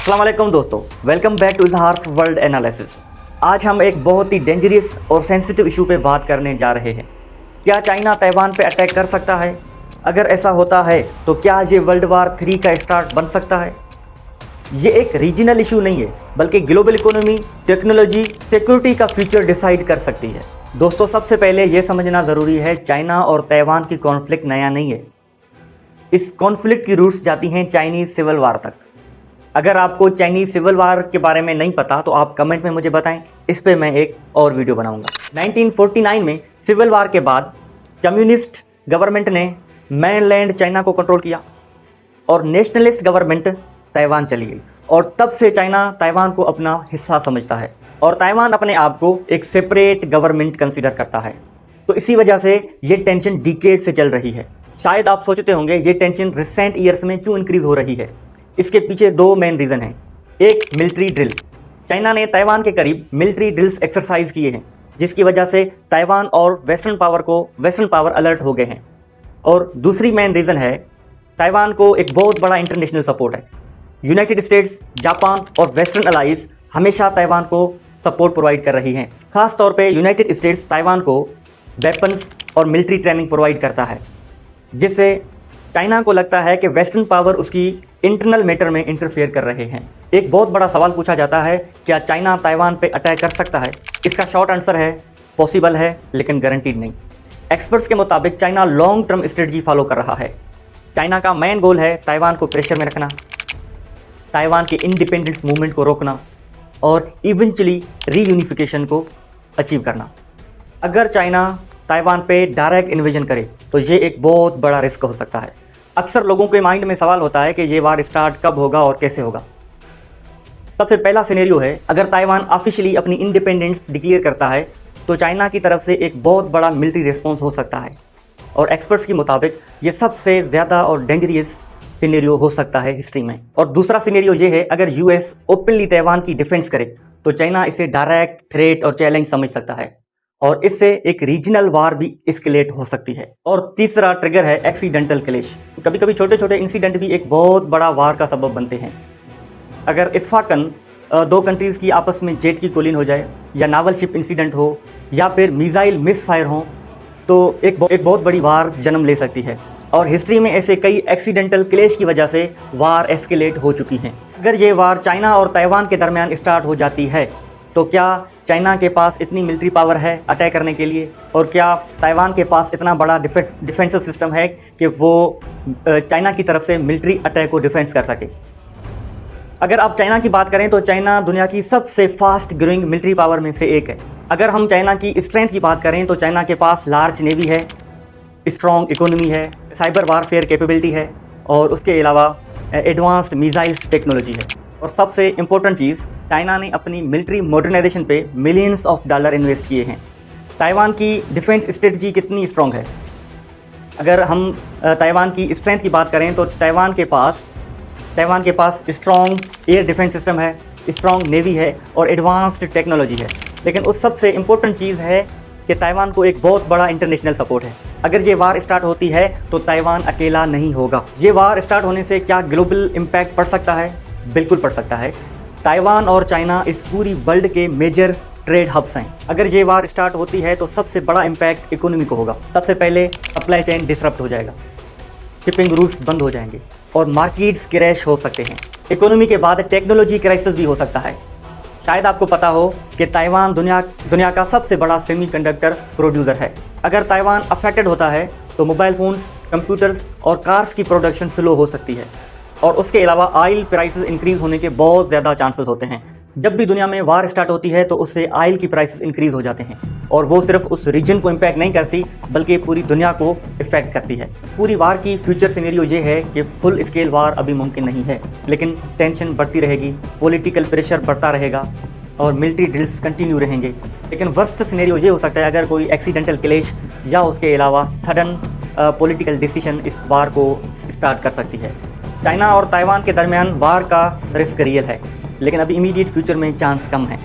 अस्सलाम वालेकुम दोस्तों, welcome back to Izhar's world analysis. आज हम एक बहुत ही डेंजरस और सेंसिटिव इशू पे बात करने जा रहे हैं। क्या चाइना ताइवान पे अटैक कर सकता है? अगर ऐसा होता है तो क्या ये वर्ल्ड वार 3 का स्टार्ट बन सकता है? ये एक रीजनल इशू नहीं है, बल्कि ग्लोबल इकोनॉमी, टेक्नोलॉजी, सिक्योरिटी का फ्यूचर डिसाइड कर सकती है। दोस्तों, सबसे पहले ये समझना ज़रूरी है, चाइना और ताइवान की कॉन्फ्लिक्ट नया नहीं है। इस कॉन्फ्लिक्ट की रूट्स जाती हैं चाइनीज़ सिविल वार तक। अगर आपको चाइनीज़ सिविल वार के बारे में नहीं पता तो आप कमेंट में मुझे बताएं, इस पे मैं एक और वीडियो बनाऊंगा। 1949 में सिविल वार के बाद कम्युनिस्ट गवर्नमेंट ने मेनलैंड चाइना को कंट्रोल किया और नेशनलिस्ट गवर्नमेंट ताइवान चली गई, और तब से चाइना ताइवान को अपना हिस्सा समझता है और ताइवान अपने आप को एक सेपरेट गवर्नमेंट कंसीडर करता है। तो इसी वजह से ये टेंशन डिकेड से चल रही है। शायद आप सोचते होंगे ये टेंशन रिसेंट ईयर्स में क्यों इंक्रीज हो रही है। इसके पीछे दो मेन रीज़न हैं। एक, मिलिट्री ड्रिल। चाइना ने ताइवान के करीब मिलिट्री ड्रिल्स एक्सरसाइज किए हैं, जिसकी वजह से ताइवान और वेस्टर्न पावर अलर्ट हो गए हैं। और दूसरी मेन रीज़न है, ताइवान को एक बहुत बड़ा इंटरनेशनल सपोर्ट है। यूनाइटेड स्टेट्स, जापान और वेस्टर्न अलाइज हमेशा ताइवान को सपोर्ट प्रोवाइड कर रही हैं। खास तौर पे यूनाइटेड स्टेट्स ताइवान को वेपन्स और मिलिट्री ट्रेनिंग प्रोवाइड करता है, जिससे चाइना को लगता है कि वेस्टर्न पावर उसकी इंटरनल मैटर में इंटरफेयर कर रहे हैं। एक बहुत बड़ा सवाल पूछा जाता है, क्या चाइना ताइवान पे अटैक कर सकता है? इसका शॉर्ट आंसर है, पॉसिबल है, लेकिन गारंटीड नहीं। एक्सपर्ट्स के मुताबिक China long term strategy follow कर रहा है। चाइना का मेन गोल है ताइवान को प्रेशर में रखना, ताइवान के इंडिपेंडेंस मूवमेंट को रोकना और इवेंचुअली रीयूनिफिकेशन को अचीव करना। अगर चाइना ताइवान पे डायरेक्ट इन्वेजन करे तो ये एक बहुत बड़ा रिस्क हो सकता है। अक्सर लोगों के माइंड में सवाल होता है कि ये वार स्टार्ट कब होगा और कैसे होगा। सबसे पहला सिनेरियो है, अगर ताइवान ऑफिशियली अपनी इंडिपेंडेंस डिक्लेयर करता है तो चाइना की तरफ से एक बहुत बड़ा मिलिट्री रिस्पॉन्स हो सकता है, और एक्सपर्ट्स के मुताबिक ये सबसे ज़्यादा और डेंजरस सिनेरियो हो सकता है हिस्ट्री में। और दूसरा सिनेरियो ये है, अगर यूएस ओपनली ताइवान की डिफेंस करे तो चाइना इसे डायरेक्ट थ्रेट और चैलेंज समझ सकता है, और इससे एक रीजनल वार भी एस्केलेट हो सकती है। और तीसरा ट्रिगर है एक्सीडेंटल क्लैश। कभी कभी छोटे छोटे इंसिडेंट भी एक बहुत बड़ा वार का सबब बनते हैं। अगर इत्फाकन दो कंट्रीज़ की आपस में जेट की कोलिन हो जाए, या नावल शिप इंसिडेंट हो, या फिर मिसाइल मिस फायर हो, तो एक बहुत बड़ी वार जन्म ले सकती है। और हिस्ट्री में ऐसे कई एक्सीडेंटल क्लैश की वजह से वार एस्केलेट हो चुकी हैं। अगर ये वार चाइना और ताइवान के दरमियान स्टार्ट हो जाती है तो क्या चाइना के पास इतनी मिलिट्री पावर है अटैक करने के लिए, और क्या ताइवान के पास इतना बड़ा डिफेंसिव सिस्टम है कि वो चाइना की तरफ से मिलिट्री अटैक को डिफेंस कर सके? अगर आप चाइना की बात करें तो चाइना दुनिया की सबसे फास्ट ग्रोइंग मिलिट्री पावर में से एक है। अगर हम चाइना की स्ट्रेंथ की बात करें तो चाइना के पास लार्ज नेवी है, स्ट्रॉन्ग इकोनॉमी है, साइबर वारफेयर कैपेबिलिटी है, और उसके अलावा एडवांस्ड मिसाइल्स टेक्नोलॉजी है। और सबसे इम्पोर्टेंट चीज़, चाइना ने अपनी मिलिट्री मॉडर्नाइजेशन पे मिलियंस ऑफ डॉलर इन्वेस्ट किए हैं। ताइवान की डिफेंस स्ट्रेटजी कितनी स्ट्रॉन्ग है? अगर हम ताइवान की स्ट्रेंथ की बात करें तो ताइवान के पास स्ट्रॉन्ग एयर डिफेंस सिस्टम है, स्ट्रॉन्ग नेवी है और एडवांस्ड टेक्नोलॉजी है। लेकिन उस सबसे इम्पोर्टेंट चीज़ है कि ताइवान को एक बहुत बड़ा इंटरनेशनल सपोर्ट है। अगर ये वार स्टार्ट होती है तो ताइवान अकेला नहीं होगा। ये वार स्टार्ट होने से क्या ग्लोबल इम्पैक्ट पड़ सकता है? बिल्कुल पड़ सकता है। ताइवान और चाइना इस पूरी वर्ल्ड के मेजर ट्रेड हब्स हैं। अगर ये वार स्टार्ट होती है तो सबसे बड़ा इम्पैक्ट इकोनॉमी को होगा। सबसे पहले सप्लाई चेन डिसरप्ट हो जाएगा, शिपिंग रूट्स बंद हो जाएंगे और मार्केट्स क्रैश हो सकते हैं। इकोनॉमी के बाद टेक्नोलॉजी क्राइसिस भी हो सकता है। शायद आपको पता हो कि ताइवान दुनिया का सबसे बड़ा सेमीकंडक्टर प्रोड्यूसर है। अगर ताइवान अफेक्टेड होता है तो मोबाइल फ़ोन्स, कंप्यूटर्स और कार्स की प्रोडक्शन स्लो हो सकती है, और उसके अलावा ऑयल प्राइसेस इंक्रीज़ होने के बहुत ज़्यादा चांसेस होते हैं। जब भी दुनिया में वार स्टार्ट होती है तो उससे ऑयल की प्राइसेस इंक्रीज़ हो जाते हैं, और वो सिर्फ उस रीजन को इम्पैक्ट नहीं करती बल्कि पूरी दुनिया को इफेक्ट करती है। पूरी वार की फ्यूचर सिनेरियो ये है कि फुल स्केल वार अभी मुमकिन नहीं है, लेकिन टेंशन बढ़ती रहेगी, पॉलिटिकल प्रेशर बढ़ता रहेगा और मिलिट्री ड्रिल्स कंटिन्यू रहेंगे। लेकिन वर्स्ट सिनेरियो ये हो सकता है, अगर कोई एक्सीडेंटल क्लैश या उसके अलावा सडन पॉलिटिकल डिसीजन इस वार को स्टार्ट कर सकती है। चाइना और ताइवान के दरमियान वार का रिस्क रियल है, लेकिन अभी इमीडिएट फ्यूचर में चांस कम है।